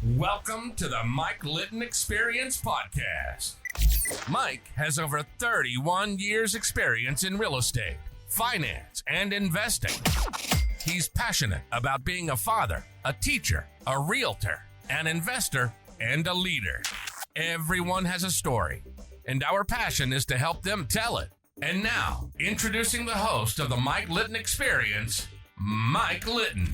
Welcome to the Mike Litton Experience podcast. Mike has over 31 years experience in real estate, finance, and investing. He's passionate about being a father, a teacher, a realtor, an investor, and a leader. Everyone has a story, and our passion is to help them tell it. And now, introducing the host of the Mike Litton Experience, Mike Litton.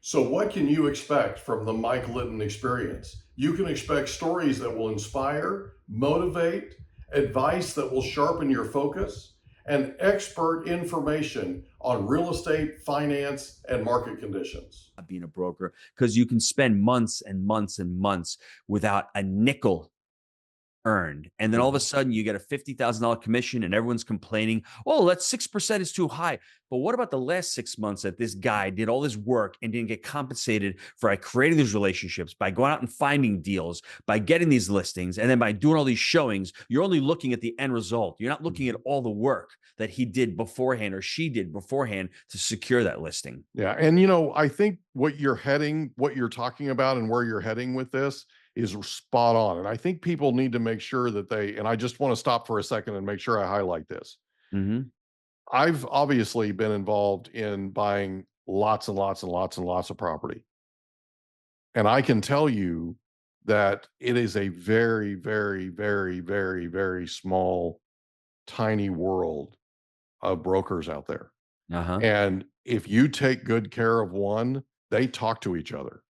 So what can you expect from the Mike Litton Experience? You can expect stories that will inspire, motivate, advice that will sharpen your focus, and expert information on real estate, finance, and market conditions. Being a broker, because you can spend months and months and months without a nickel earned. And then all of a sudden you get a $50,000 commission and everyone's complaining, oh, that 6% is too high. But what about the last 6 months that this guy did all this work and didn't get compensated for creating these relationships, by going out and finding deals, by getting these listings, and then by doing all these showings? You're only looking at the end result. You're not looking at all the work that he did beforehand or she did beforehand to secure that listing. Yeah. And, I think what you're talking about and where you're heading with this is spot on. And I think people need to make sure that and I just want to stop for a second and make sure I highlight this. Mm-hmm. I've obviously been involved in buying lots and lots and lots and lots of property. And I can tell you that it is a very, very, very, very, very small, tiny world of brokers out there. Uh-huh. And if you take good care of one, they talk to each other.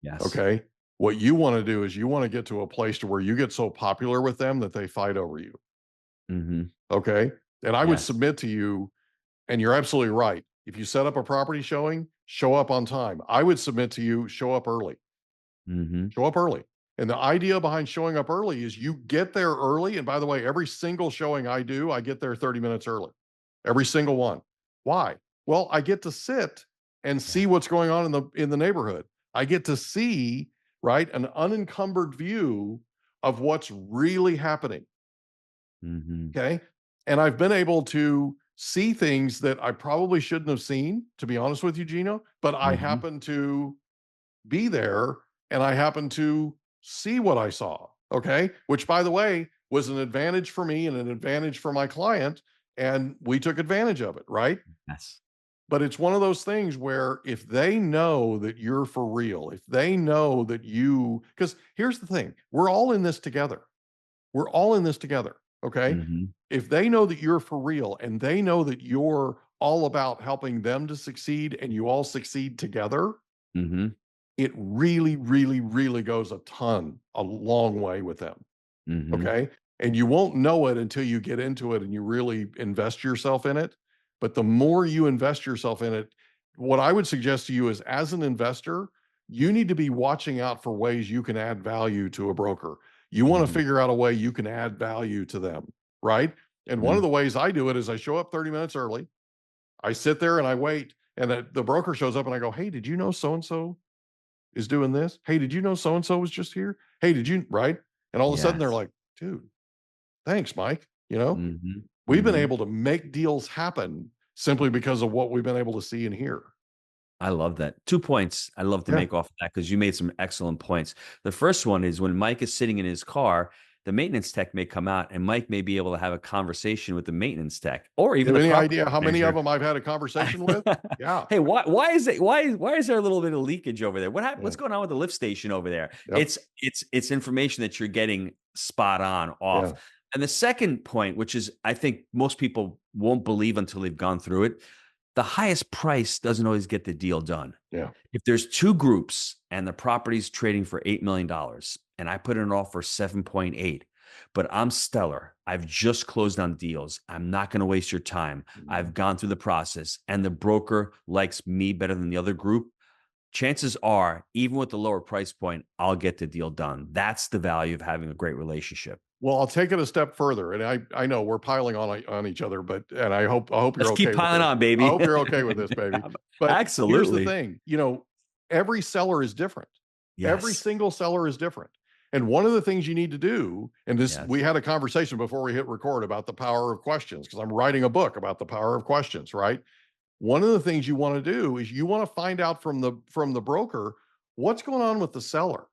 Yes. Okay. What you want to do is you want to get to a place to where you get so popular with them that they fight over you. Mm-hmm. Okay. And I would submit to you, and you're absolutely right. If you set up a property showing, show up on time. I would submit to you, show up early. Mm-hmm. Show up early. And the idea behind showing up early is you get there early. And by the way, every single showing I do, I get there 30 minutes early. Every single one. Why? Well, I get to sit and see what's going on in the neighborhood. I get to see, right, an unencumbered view of what's really happening. Mm-hmm. Okay. And I've been able to see things that I probably shouldn't have seen, to be honest with you, Gino, but I happen to be there and I happen to see what I saw. Okay. Which, by the way, was an advantage for me and an advantage for my client. And we took advantage of it. Right. Yes. But it's one of those things where if they know that you're for real, if they know that because here's the thing, we're all in this together. We're all in this together. Okay. Mm-hmm. If they know that you're for real and they know that you're all about helping them to succeed and you all succeed together, it really, really, really goes a long way with them. Mm-hmm. Okay. And you won't know it until you get into it and you really invest yourself in it. But the more you invest yourself in it, what I would suggest to you is, as an investor, you need to be watching out for ways you can add value to a broker. You want to figure out a way you can add value to them, right? And one of the ways I do it is I show up 30 minutes early. I sit there and I wait, and the broker shows up and I go, hey, did you know so-and-so is doing this? Hey, did you know so-and-so was just here? Hey, did you, right? And all of a sudden they're like, dude, thanks, Mike. We've been able to make deals happen simply because of what we've been able to see and hear. I love that. 2 points I love to make off of that, because you made some excellent points. The first one is, when Mike is sitting in his car, the maintenance tech may come out and Mike may be able to have a conversation with the maintenance tech, or even any idea how many of them I've had a conversation with? Yeah. Hey, why is there a little bit of leakage over there? What happened? What's going on with the lift station over there? Yep. It's information that you're getting spot on off. Yeah. And the second point, which is, I think most people won't believe until they've gone through it, the highest price doesn't always get the deal done. Yeah. If there's two groups and the property's trading for $8 million and I put it off for 7.8, but I'm stellar, I've just closed on deals, I'm not going to waste your time, I've gone through the process, and the broker likes me better than the other group, chances are, even with the lower price point, I'll get the deal done. That's the value of having a great relationship. Well, I'll take it a step further, and I know we're piling on each other, and I hope you're okay. Let's keep piling on, baby. I hope you're okay with this, baby. But absolutely. Here's the thing, every seller is different. Yes. Every single seller is different. And one of the things you need to do, and we had a conversation before we hit record about the power of questions, because I'm writing a book about the power of questions, right? one of the things you want to do is you want to find out from the broker what's going on with the seller,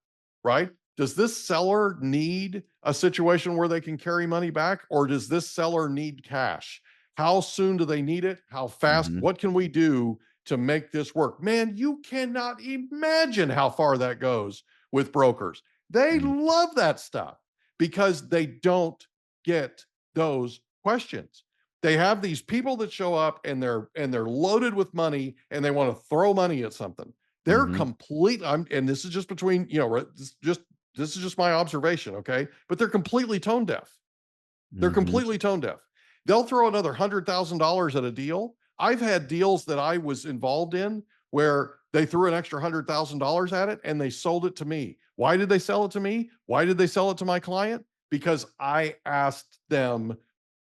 right? Does this seller need a situation where they can carry money back, or does this seller need cash? How soon do they need it? How fast? Mhm. What can we do to make this work? Man, you cannot imagine how far that goes with brokers. They Mm. love that stuff because they don't get those questions. They have these people that show up and they're loaded with money and they want to throw money at something. They're Mhm. complete. And this is just between, this is just my observation, okay? But they're completely tone deaf. They're Mhm. completely tone deaf. They'll throw another $100,000 at a deal. I've had deals that I was involved in where they threw an extra $100,000 at it and they sold it to me. Why did they sell it to me? Why did they sell it to my client? Because I asked them,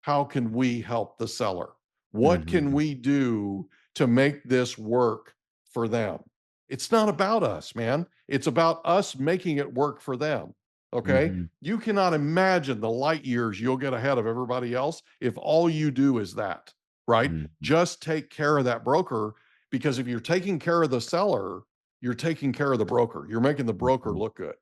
how can we help the seller? What can Mhm. we do to make this work for them? It's not about us, man. It's about us making it work for them. Okay. Mhm. You cannot imagine the light years you'll get ahead of everybody else if all you do is that, right? Mhm. Just take care of that broker, because if you're taking care of the seller, you're taking care of the broker. You're making the broker Mhm. look good.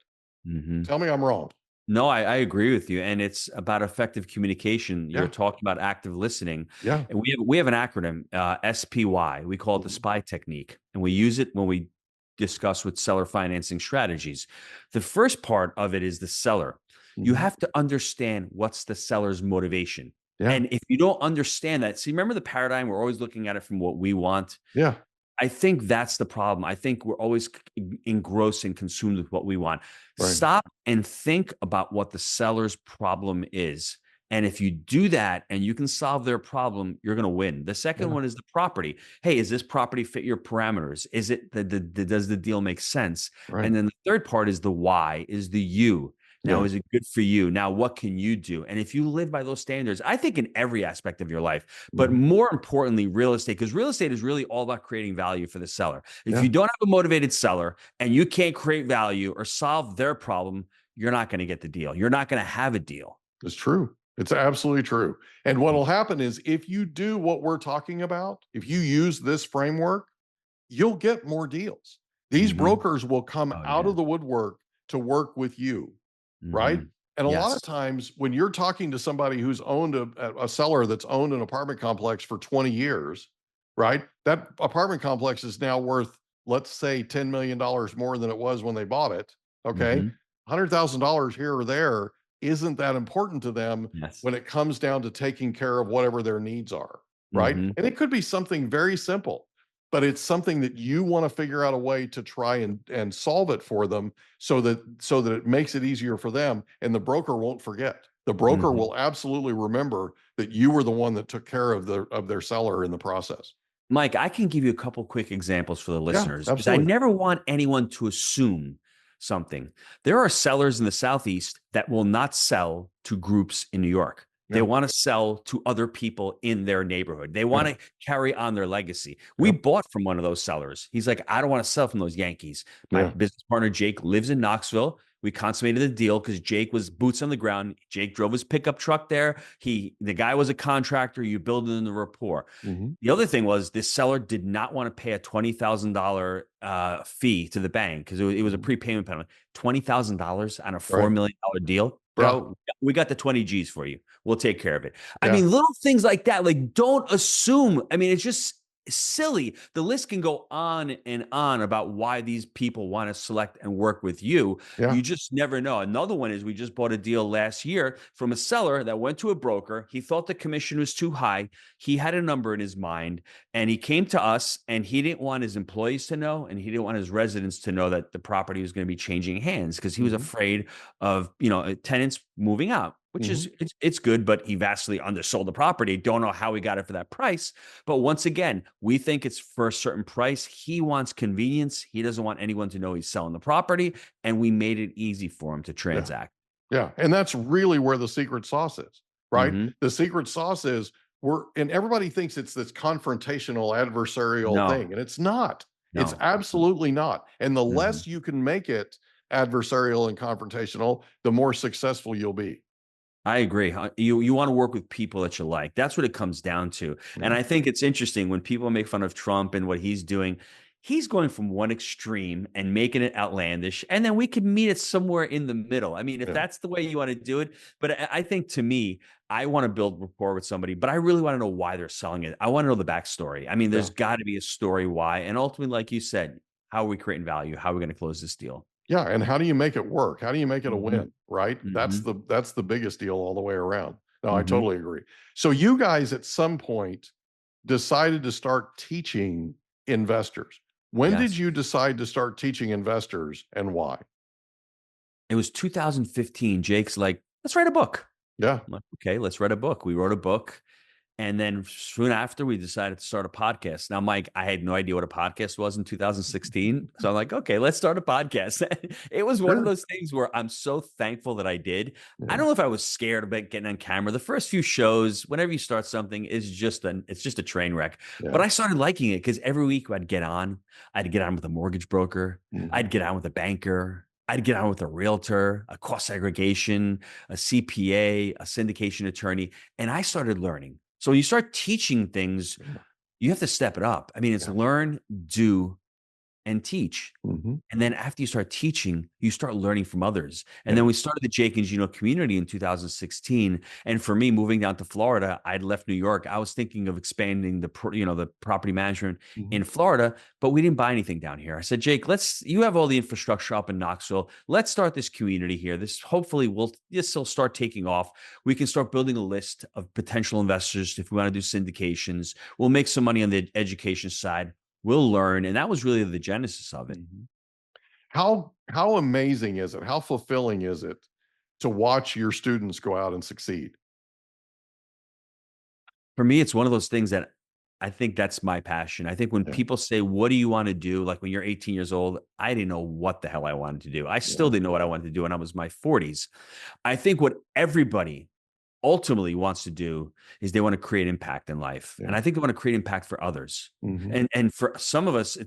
Mhm. Tell me I'm wrong. No, I agree with you, and it's about effective communication. You're Yeah. talking about active listening, Yeah. and we have an acronym, SPY. We call it the Mhm. SPY technique, and we use it when we discuss with seller financing strategies. The first part of it is the seller. You Mhm. have to understand what's the seller's motivation, Yeah. and if you don't understand that, see, remember the paradigm? We're always looking at it from what we want. Yeah. I think that's the problem. I think we're always engrossed and consumed with what we want. Right. Stop and think about what the seller's problem is. And if you do that and you can solve their problem, you're going to win. The second Yeah. one is the property. Hey, is this property fit your parameters? Is it does the deal make sense? Right. And then the third part is the why, is the you. Now, Yeah. is it good for you? Now, what can you do? And if you live by those standards, I think in every aspect of your life, but Mhm. more importantly, real estate, because real estate is really all about creating value for the seller. If Yeah. you don't have a motivated seller and you can't create value or solve their problem, you're not going to get the deal. You're not going to have a deal. It's true. It's absolutely true. And what will happen is if you do what we're talking about, if you use this framework, you'll get more deals. These Mm-hmm. brokers will come Oh, out yeah. of the woodwork to work with you, right? Mm-hmm. And a lot Yes. of times when you're talking to somebody who's owned a seller that's owned an apartment complex for 20 years, right? That apartment complex is now worth, let's say, $10 million more than it was when they bought it. Okay. Mm-hmm. $100,000 here or there isn't that important to them Yes. when it comes down to taking care of whatever their needs are, right? Mm-hmm. And it could be something very simple, but it's something that you want to figure out a way to try and solve it for them so that it makes it easier for them, and the broker won't forget. The broker Mm-hmm. will absolutely remember that you were the one that took care of their seller in the process. Mike, I can give you a couple quick examples for the Yeah, listeners because I absolutely. never want anyone to assume something. There are sellers in the Southeast that will not sell to groups in New York. They Yeah, want to sell to other people in their neighborhood. They yeah, want to carry on their legacy. We yeah, bought from one of those sellers. He's like, I don't want to sell from those Yankees. My yeah. business partner, Jake, lives in Knoxville. We consummated the deal because Jake was boots on the ground. Jake drove his pickup truck there. The guy was a contractor. You build in the rapport. Mhm. The other thing was this seller did not want to pay a $20,000 fee to the bank because it was a Mhm. prepayment penalty. $20,000 on a $4 Right. million deal, Yeah. bro. We got the 20 G's for you. We'll take care of it. I Yeah. mean, little things like that. Like, don't assume. I mean, it's just silly. The list can go on and on about why these people want to select and work with you. Yeah. You just never know. Another one is we just bought a deal last year from a seller that went to a broker. He thought the commission was too high. He had a number in his mind and he came to us and he didn't want his employees to know and he didn't want his residents to know that the property was going to be changing hands because he was Mhm. afraid of, tenants moving out, which is Mhm. it's good, but he vastly undersold the property. Don't know how he got it for that price. But once again, we think it's for a certain price. He wants convenience. He doesn't want anyone to know he's selling the property. And we made it easy for him to Yeah. transact. Yeah. And that's really where the secret sauce is, right? Mm-hmm. The secret sauce is and everybody thinks it's this confrontational adversarial No, thing, and it's not. It's no. absolutely not. And the Mm-hmm. less you can make it adversarial and confrontational, the more successful you'll be. I agree. You want to work with people that you like. That's what it comes down to. And Yeah. I think it's interesting when people make fun of Trump and what he's doing. He's going from one extreme and making it outlandish, and then we could meet it somewhere in the middle. I mean, if Yeah. that's the way you want to do it, but I think to me, I want to build rapport with somebody, but I really want to know why they're selling it. I want to know the backstory. I mean, Yeah. there's got to be a story why, and ultimately, like you said, how are we creating value? How are we going to close this deal? Yeah, and how do you make it work? How do you make it a Hmm. win, right? Hmm. That's the biggest deal all the way around. No, I Hmm. totally agree. So you guys at some point decided to start teaching investors. When did Yes. you decide to start teaching investors and why? It was 2015. Jake's like, let's write a book. Yeah. I'm like, okay, let's write a book. We wrote a book. And then soon after, we decided to start a podcast. Now, Mike, I had no idea what a podcast was in 2016. So I'm like, okay, let's start a podcast. It was one of Sure. those things where I'm so thankful that I did. I Yeah. don't know if I was scared about getting on camera. The first few shows, whenever you start something, it's just a train wreck. But Yeah. I started liking it because every week I'd get on with a mortgage broker, Mhm. I'd get on with a banker, I'd get on with a realtor, a cost segregation, a CPA, a syndication attorney, and I started learning. So when you start teaching things, Yeah. you have to step it up. I mean, it's Yeah. learn, do, and teach. Mhm. And then after you start teaching, you start learning from others. And then Yeah. we started the Jake and Gino community in 2016. And for me, moving down to Florida, I'd left New York. I was thinking of expanding the property management Mhm. in Florida, but we didn't buy anything down here. I said, Jake, you have all the infrastructure up in Knoxville. Let's start this community here. This will start taking off. We can start building a list of potential investors if we want to do syndications. We'll make some money on the education side. We'll learn. And that was really the genesis of it. Mhm. How amazing is it? How fulfilling is it to watch your students go out and succeed? For me, it's one of those things that I think that's my passion. I think when Yeah. people say, "What do you want to do?" Like when you're 18 years old, I didn't know what the hell I wanted to do. I Yeah. still didn't know what I wanted to do when I was my 40s. I think what everybody ultimately wants to do is they want to create impact in life. And Yeah. I think they want to create impact for others. Mhm. And for some of us,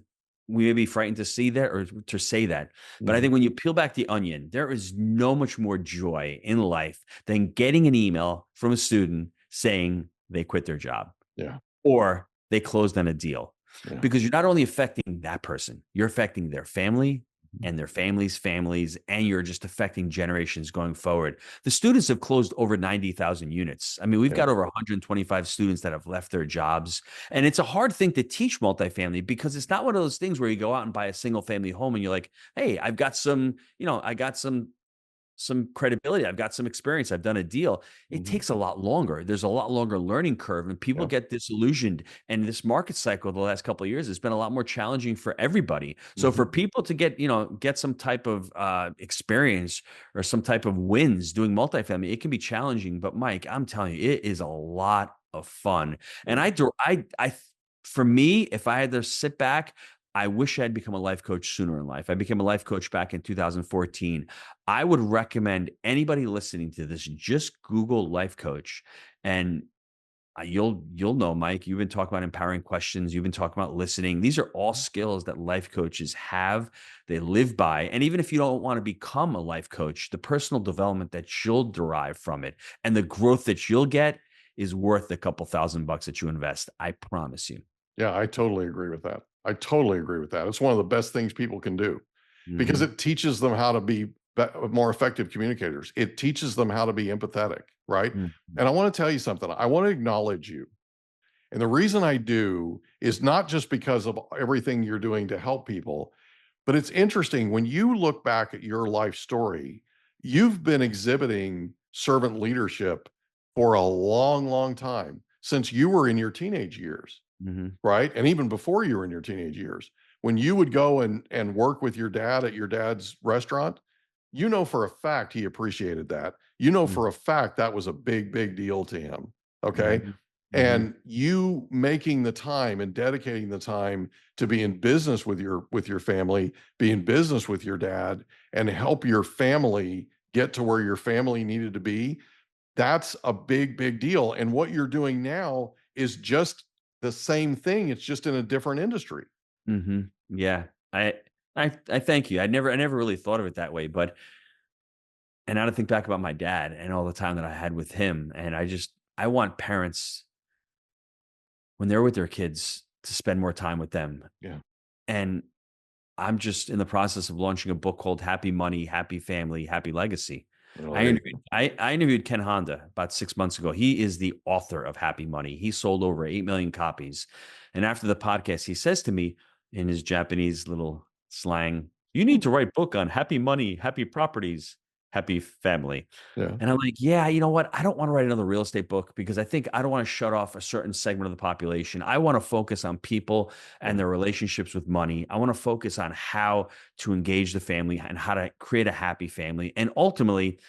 we may be frightened to see that or to say that. But I Mhm. think when you peel back the onion, there is no much more joy in life than getting an email from a student saying they quit their job Yeah. or they closed on a deal. Yeah. Because you're not only affecting that person, you're affecting their family Mhm. and their families, and you're just affecting generations going forward. The students have closed over 90,000 units. I mean, we've Yeah. got over 125 students that have left their jobs. And it's a hard thing to teach multifamily because it's not one of those things where you go out and buy a single family home and you're like, hey, I've got I got some credibility. I've got some experience. I've done a deal. It Mhm. takes a lot longer. There's a lot longer learning curve, and people Yeah. get disillusioned. And this market cycle the last couple of years has been a lot more challenging for everybody. So Mhm. for people to get some type of experience or some type of wins doing multifamily, it can be challenging. But Mike, I'm telling you, it is a lot of fun. And Yeah. for me, if I had to sit back, I wish I'd become a life coach sooner in life. I became a life coach back in 2014. I would recommend anybody listening to this just Google life coach, and you'll know, Mike. You've been talking about empowering questions. You've been talking about listening. These are all skills that life coaches have. They live by, and even if you don't want to become a life coach, the personal development that you'll derive from it and the growth that you'll get is worth a couple $1,000 that you invest. I promise you. Yeah, I totally agree with that. I totally agree with that. It's one of the best things people can do because Hmm. it teaches them how to be more effective communicators. It teaches them how to be empathetic, right? Hmm. And I want to tell you something. I want to acknowledge you. And the reason I do is not just because of everything you're doing to help people, but it's interesting when you look back at your life story, you've been exhibiting servant leadership for a long, long time since you were in your teenage years, Hmm. right? And even before you were in your teenage years, when you would go and work with your dad at your dad's restaurant, you know for a fact he appreciated that. You know for a fact that was a big, big deal to him. Okay. Hmm. Hmm. And you making the time and dedicating the time to be in business with your family, be in business with your dad, and help your family get to where your family needed to be, that's a big, big deal. And what you're doing now is just the same thing. It's just in a different industry. Hmm. Yeah. I thank you. I never really thought of it that way, but And now to think back about my dad and all the time that I had with him. And I want parents, when they're with their kids, to spend more time with them. Yeah. And I'm just in the process of launching a book called Happy Money, Happy Family, Happy Legacy. Well, I interviewed Ken Honda about 6 months ago. He is the author of Happy Money. He sold over 8 million copies. And after the podcast, he says to me in his Japanese little slang, "You need to write a book on happy money, happy properties, happy family." yeah. And I'm like, yeah, you know what? I don't want to write another real estate book because I think I don't want to shut off a certain segment of the population. I want to focus on people and their relationships with money. I want to focus on how to engage the family and how to create a happy family. And ultimately,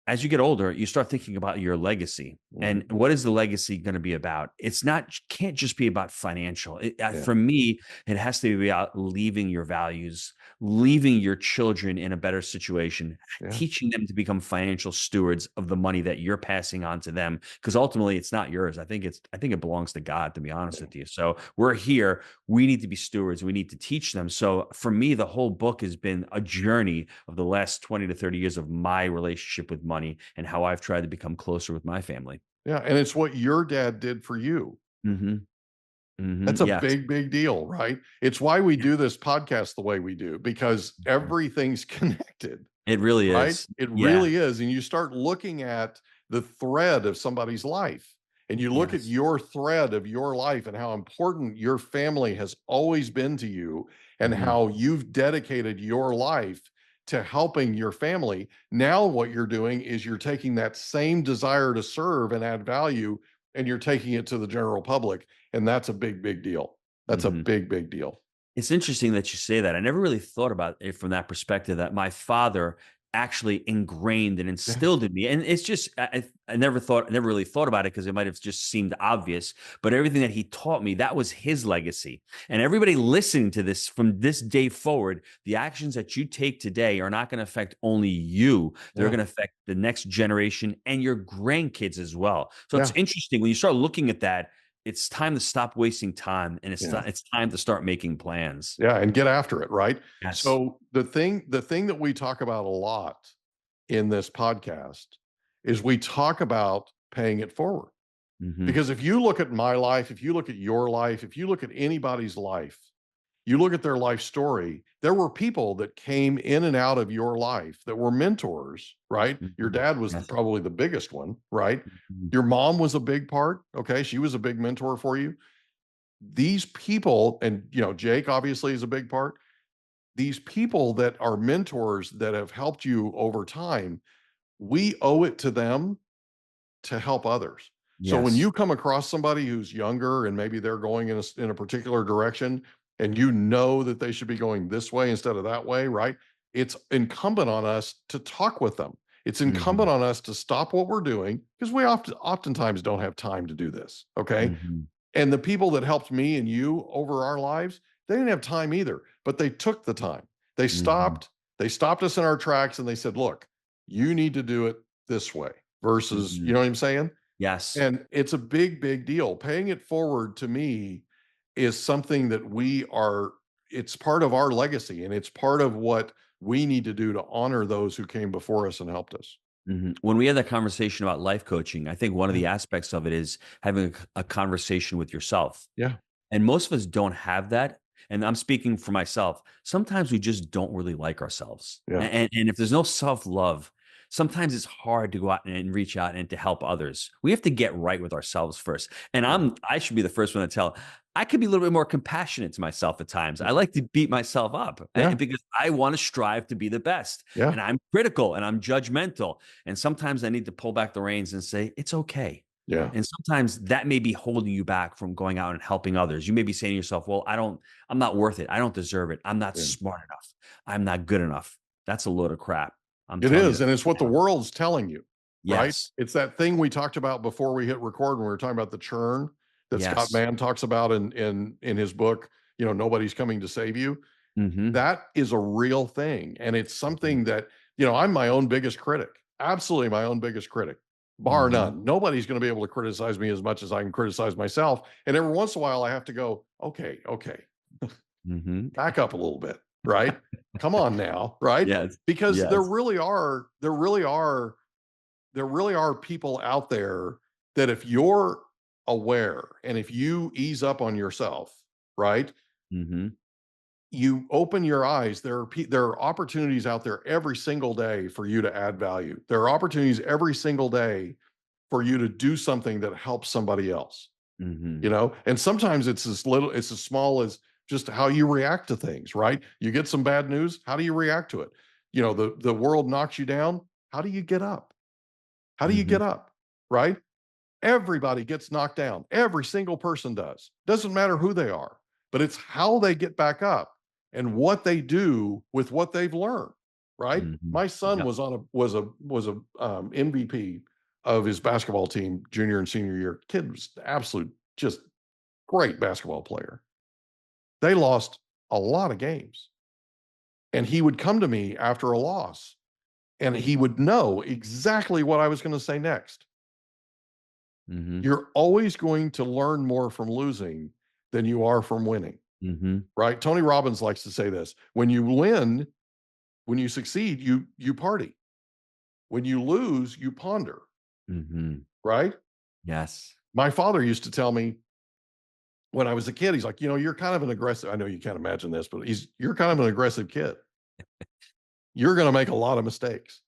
as you get older, you start thinking about your legacy. And what is the legacy going to be about? It's not, can't just be about financial. For me, it has to be about leaving your values, leaving your children in a better situation, teaching them to become financial stewards of the money that you're passing on to them. Because ultimately, it's not yours. I think it belongs to God, to be honest with you. So we're here. We need to be stewards. We need to teach them. So for me, the whole book has been a journey of the last 20 to 30 years of my relationship with money and how I've tried to become closer with my family. Yeah. And it's what your dad did for you. Mm-hmm. That's a Yes. big deal, right? It's why we do this podcast the way we do, because everything's connected. It really Right? is. It really is. And you start looking at the thread of somebody's life, and you look at your thread of your life and how important your family has always been to you, and how you've dedicated your life to helping your family. Now what you're doing is you're taking that same desire to serve and add value, and you're taking it to the general public. And that's a big deal. That's a big deal. It's interesting that you say that. I never really thought about it from that perspective, that my father actually ingrained and instilled in me. And it's just, I never really thought about it because it might have just seemed obvious, but everything that he taught me, that was his legacy. And everybody listening to this from this day forward, the actions that you take today are not going to affect only you. They're going to affect the next generation and your grandkids as well. So it's interesting when you start looking at that. It's time to stop wasting time, and it's time to start making plans. Yeah, and get after it, right? Yes. So the thing that we talk about a lot in this podcast is we talk about paying it forward. Because if you look at my life, if you look at your life, if you look at anybody's life, you look at their life story, there were people that came in and out of your life that were mentors, right? Your dad was probably the biggest one, right? Your mom was a big part. Okay. She was a big mentor for you. These people, and Jake obviously is a big part. These people that are mentors that have helped you over time, we owe it to them to help others. So when you come across somebody who's younger and maybe they're going in a particular direction, and you know that they should be going this way instead of that way, right? It's incumbent on us to talk with them. It's incumbent on us to stop what we're doing, because we oftentimes don't have time to do this. Okay. And the people that helped me and you over our lives, they didn't have time either, but they took the time. They stopped us in our tracks, and they said, look, you need to do it this way versus, you know what I'm saying? Yes. And it's a big deal. Paying it forward, to me, is something that it's part of our legacy, and it's part of what we need to do to honor those who came before us and helped us. When we had that conversation about life coaching, I think one of the aspects of it is having a conversation with yourself. Yeah. And most of us don't have that. And I'm speaking for myself. Sometimes we just don't really like ourselves. Yeah. And if there's no self-love, sometimes it's hard to go out and reach out and to help others. We have to get right with ourselves first. And I should be the first one to tell. I could be a little bit more compassionate to myself at times. I like to beat myself up because I want to strive to be the best. Yeah. And I'm critical and I'm judgmental. And sometimes I need to pull back the reins and say, it's okay. Yeah. And sometimes that may be holding you back from going out and helping others. You may be saying to yourself, well, I'm not worth it. I don't deserve it. I'm not smart enough. I'm not good enough. That's a load of crap. It is. And it's what the world's telling you, right? Yes. It's that thing we talked about before we hit record, when we were talking about the churn that Scott Mann talks about in his book, Nobody's Coming to Save You. That is a real thing. And it's something that, I'm my own biggest critic, absolutely my own biggest critic, bar none. Nobody's going to be able to criticize me as much as I can criticize myself. And every once in a while I have to go, okay, back up a little bit, right? Come on now, right? Yes. Because there Yes. really are people out there that if you're aware and if you ease up on yourself, right? Mm-hmm. You open your eyes. There are opportunities out there every single day for you to add value. There are opportunities every single day for you to do something that helps somebody else. Mm-hmm. And sometimes it's as small as just how you react to things, right? You get some bad news. How do you react to it? The world knocks you down. How do you get up? How do you Mm-hmm. get up? Right? Everybody gets knocked down. Every single person does. Doesn't matter who they are, but it's how they get back up and what they do with what they've learned. Right? Mm-hmm. My son Yep. was a MVP of his basketball team junior and senior year. Kid was absolute just great basketball player. They lost a lot of games, and he would come to me after a loss, and he would know exactly what I was going to say next. Mm-hmm. You're always going to learn more from losing than you are from winning, Mm-hmm. right? Tony Robbins likes to say this: when you win, when you succeed, you party. When you lose, you ponder, Mm-hmm. right? Yes. My father used to tell me when I was a kid, he's like, you're kind of an aggressive. I know you can't imagine this, but you're kind of an aggressive kid. You're going to make a lot of mistakes.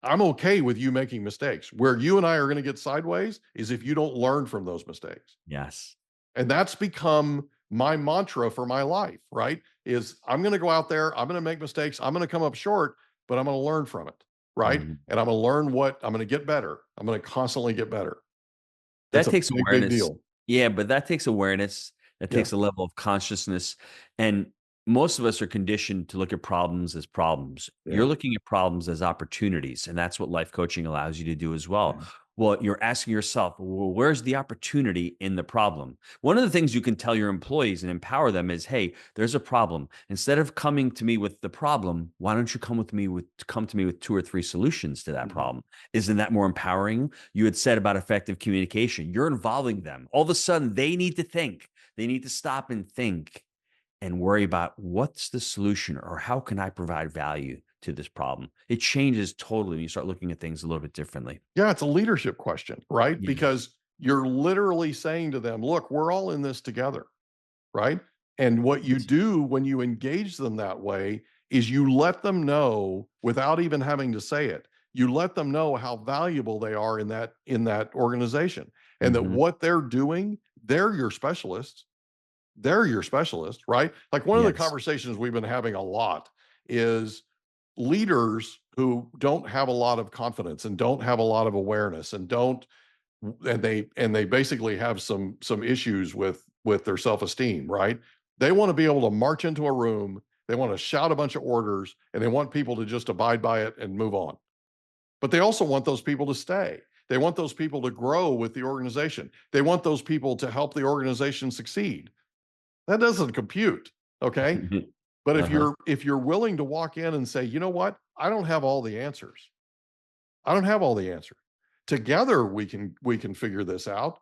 I'm okay with you making mistakes. Where you and I are going to get sideways is if you don't learn from those mistakes. Yes. And that's become my mantra for my life, right? Is I'm going to go out there, I'm going to make mistakes, I'm going to come up short, but I'm going to learn from it, right? Mm-hmm. And I'm going to learn I'm going to get better. I'm going to constantly get better. That's That a takes big, big awareness. deal. Yeah, but that takes awareness. That Yeah. takes a level of consciousness. And most of us are conditioned to look at problems as problems. Yeah. You're looking at problems as opportunities. And that's what life coaching allows you to do as well. Yeah. Well, you're asking yourself, well, where's the opportunity in the problem? One of the things you can tell your employees and empower them is, hey, there's a problem. Instead of coming to me with the problem, why don't you come to me with 2 or 3 solutions to that Mhm. problem? Isn't that more empowering? You had said about effective communication. You're involving them. All of a sudden, they need to think. They need to stop and think and worry about what's the solution or how can I provide value to this problem. It changes totally when you start looking at things a little bit differently. Yeah, it's a leadership question, right? Yeah. Because you're literally saying to them, look, we're all in this together, right? And what you do when you engage them that way is you let them know without even having to say it. You let them know how valuable they are in that organization, and that Mm-hmm. what they're doing, they're your specialists. They're your specialist, right? Like one of the Yes. conversations we've been having a lot is leaders who don't have a lot of confidence and don't have a lot of awareness and don't and they basically have some issues with their self-esteem, right? They want to be able to march into a room, they want to shout a bunch of orders, and they want people to just abide by it and move on. But they also want those people to stay. They want those people to grow with the organization. They want those people to help the organization succeed. That doesn't compute, okay? But Uh-huh. if you're willing to walk in and say, you know what, I don't have all the answers. I don't have all the answers. Together we can figure this out.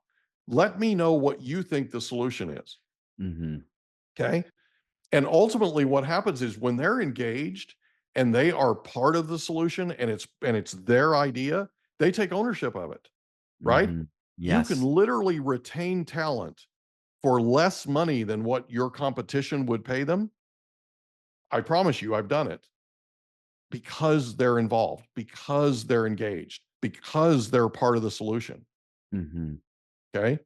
Let me know what you think the solution is. Mm-hmm. Okay. And ultimately what happens is when they're engaged and they are part of the solution and it's their idea, they take ownership of it. Right? Mm-hmm. You can Yes. literally retain talent for less money than what your competition would pay them. I promise you, I've done it because they're involved, because they're engaged, because they're part of the solution. Mm-hmm. Okay.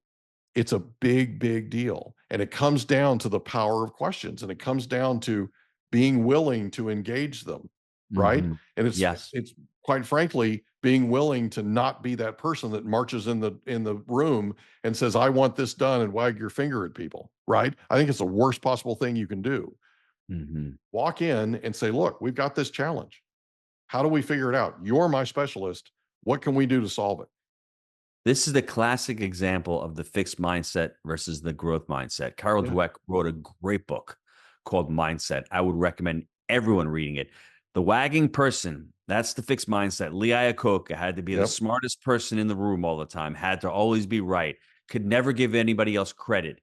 It's a big, big deal. And it comes down to the power of questions, and it comes down to being willing to engage them. Right. Mm-hmm. And Yes. it's quite frankly being willing to not be that person that marches in the room and says, I want this done, and wag your finger at people. Right. I think it's the worst possible thing you can do. Mm-hmm. Walk in and say, look, we've got this challenge. How do we figure it out? You're my specialist. What can we do to solve it? This is the classic example of the fixed mindset versus the growth mindset. Carol Yeah. Dweck wrote a great book called Mindset. I would recommend everyone reading it. The wagging person, that's the fixed mindset. Lee Iacocca had to be the Yep. smartest person in the room all the time, had to always be right, could never give anybody else credit.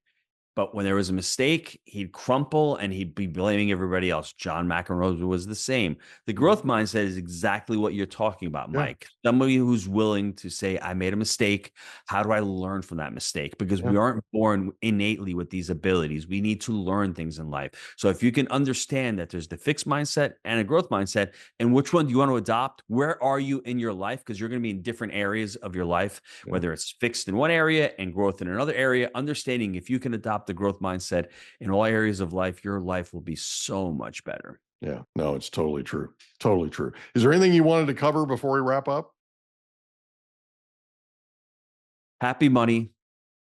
But when there was a mistake, he'd crumple and he'd be blaming everybody else. John McEnroe was the same. The growth mindset is exactly what you're talking about, Mike. Somebody who's willing to say, I made a mistake. How do I learn from that mistake? Because we aren't born innately with these abilities. We need to learn things in life. So if you can understand that there's the fixed mindset and a growth mindset, and which one do you want to adopt? Where are you in your life? Because you're going to be in different areas of your life, whether it's fixed in one area and growth in another area. Understanding if you can adopt the growth mindset in all areas of life, your life will be so much better. Yeah, no, it's totally true. Totally true. Is there anything you wanted to cover before we wrap up? Happy money,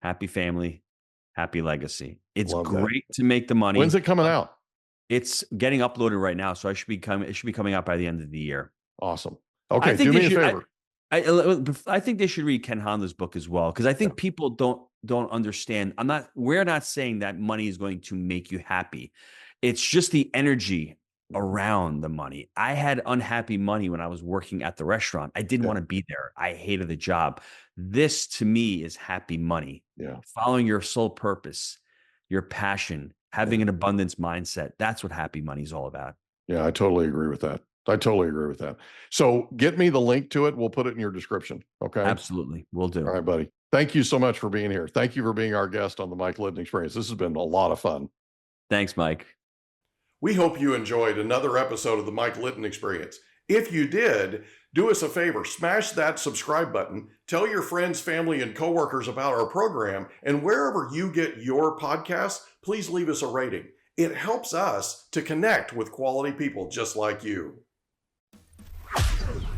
happy family, happy legacy. It's great to make the money. When's it coming out? It's getting uploaded right now, so it should be coming out by the end of the year. Awesome. Okay, do me a favor. I think they should read Ken Honda's book as well, because I think people don't understand. We're not saying that money is going to make you happy. It's just the energy around the money. I had unhappy money when I was working at the restaurant. I didn't want to be there. I hated the job. This to me is happy money. Yeah. Following your sole purpose, your passion, having an abundance mindset. That's what happy money is all about. Yeah, I totally agree with that. So get me the link to it. We'll put it in your description. Okay. Absolutely. We'll do. All right, buddy. Thank you so much for being here. Thank you for being our guest on the Mike Litton Experience. This has been a lot of fun. Thanks, Mike. We hope you enjoyed another episode of the Mike Litton Experience. If you did, do us a favor, smash that subscribe button, tell your friends, family, and coworkers about our program, and wherever you get your podcasts, please leave us a rating. It helps us to connect with quality people just like you.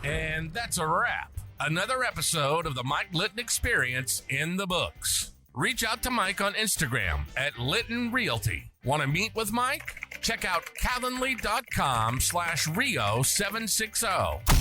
And that's a wrap. Another episode of the Mike Litton Experience in the books. Reach out to Mike on Instagram at Litton Realty. Want to meet with Mike? Check out calendly.com/Rio760.